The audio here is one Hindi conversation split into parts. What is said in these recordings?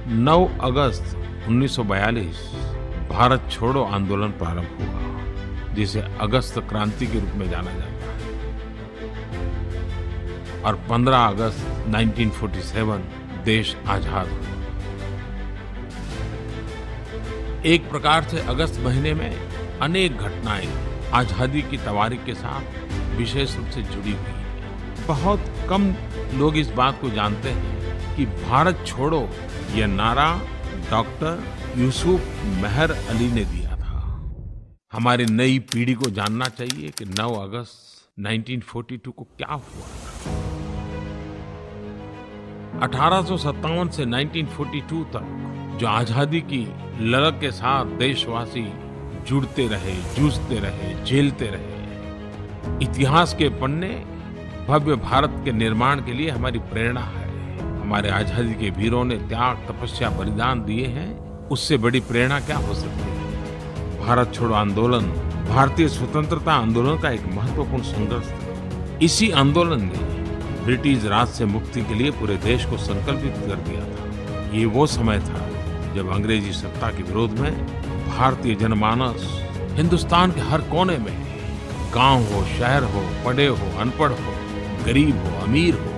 9 अगस्त 1942 भारत छोड़ो आंदोलन प्रारंभ हुआ, जिसे अगस्त क्रांति के रूप में जाना जाता है। और 15 अगस्त 1947 देश आजाद हुआ। एक प्रकार से अगस्त महीने में अनेक घटनाएं आजादी की तवारीख के साथ विशेष रूप से जुड़ी हुई हैं। बहुत कम लोग इस बात को जानते हैं कि भारत छोड़ो यह नारा डॉक्टर यूसुफ मेहर अली ने दिया था। हमारी नई पीढ़ी को जानना चाहिए कि 9 अगस्त 1942 को क्या हुआ था। 1857 से 1942 तक जो आजादी की ललक के साथ देशवासी जुड़ते रहे, जूझते रहे, झेलते रहे, इतिहास के पन्ने भव्य भारत के निर्माण के लिए हमारी प्रेरणा है। हमारे आजादी के वीरों ने त्याग, तपस्या, बलिदान दिए हैं, उससे बड़ी प्रेरणा क्या हो सकती है। भारत छोड़ो आंदोलन भारतीय स्वतंत्रता आंदोलन का एक महत्वपूर्ण संघर्ष था। इसी आंदोलन ने ब्रिटिश राज से मुक्ति के लिए पूरे देश को संकल्पित कर दिया था। ये वो समय था जब अंग्रेजी सत्ता के विरोध में भारतीय जनमानस हिंदुस्तान के हर कोने में, गांव हो, शहर हो, पढ़े हो, अनपढ़ हो, गरीब हो, अमीर हो,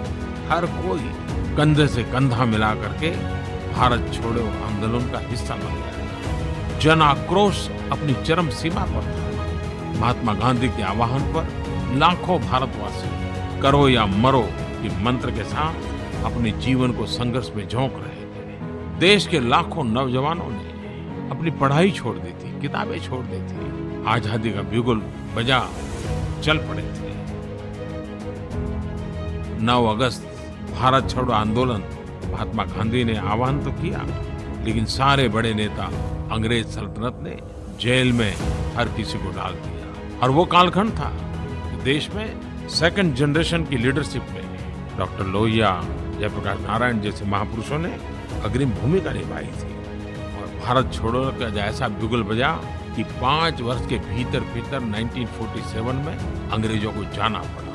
हर कोई कंधे से कंधा मिला करके भारत छोड़ो आंदोलन का हिस्सा बन गया। जन आक्रोश अपनी चरम सीमा पर था। महात्मा गांधी के आह्वान पर लाखों भारतवासी करो या मरो के मंत्र के साथ अपने जीवन को संघर्ष में झोंक रहे थे। देश के लाखों नौजवानों ने अपनी पढ़ाई छोड़ दी थी, किताबें छोड़ दी थी, आजादी का बिगुल बजा चल पड़े थे। 9 अगस्त भारत छोड़ो आंदोलन महात्मा गांधी ने आह्वान तो किया, लेकिन सारे बड़े नेता अंग्रेज सल्तनत ने जेल में हर किसी को डाल दिया। और वो कालखंड था कि देश में सेकंड जनरेशन की लीडरशिप में डॉक्टर लोहिया, जयप्रकाश नारायण जैसे महापुरुषों ने अग्रिम भूमिका निभाई थी। और भारत छोड़ो का ऐसा बिगुल बजा कि 5 वर्ष के भीतर 1947 में अंग्रेजों को जाना पड़ा।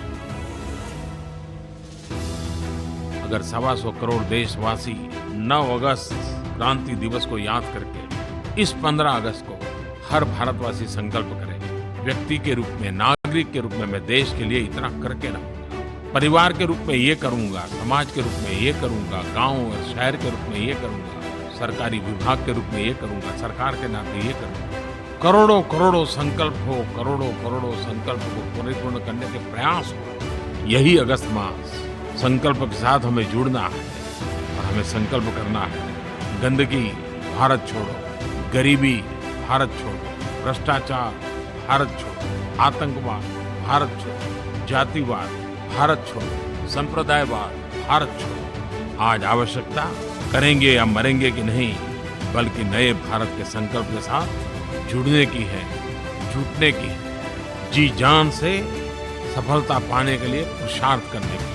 अगर 125 करोड़ देशवासी 9 अगस्त क्रांति दिवस को याद करके इस 15 अगस्त को हर भारतवासी संकल्प करे, व्यक्ति के रूप में, नागरिक के रूप में मैं देश के लिए इतना करके रहूंगा, परिवार के रूप में ये करूंगा, समाज के रूप में ये करूंगा, गांव और शहर के रूप में ये करूंगा, सरकारी विभाग के रूप में ये करूंगा, सरकार के नाते ये करूंगा। करोड़ों करोड़ों संकल्प हो, करोड़ों करोड़ों संकल्प को परिपूर्ण करने के प्रयास हो। यही अगस्त मास संकल्प के साथ हमें जुड़ना है और हमें संकल्प करना है। गंदगी भारत छोड़ो, गरीबी भारत छोड़ो, भ्रष्टाचार भारत छोड़ो, आतंकवाद भारत छोड़ो, जातिवाद भारत छोड़ो, संप्रदायवाद भारत छोड़ो। आज आवश्यकता करेंगे या मरेंगे की नहीं, बल्कि नए भारत के संकल्प के साथ जुड़ने की है, जुटने की है, जी जान से सफलता पाने के लिए पुरुषार्थ करने की।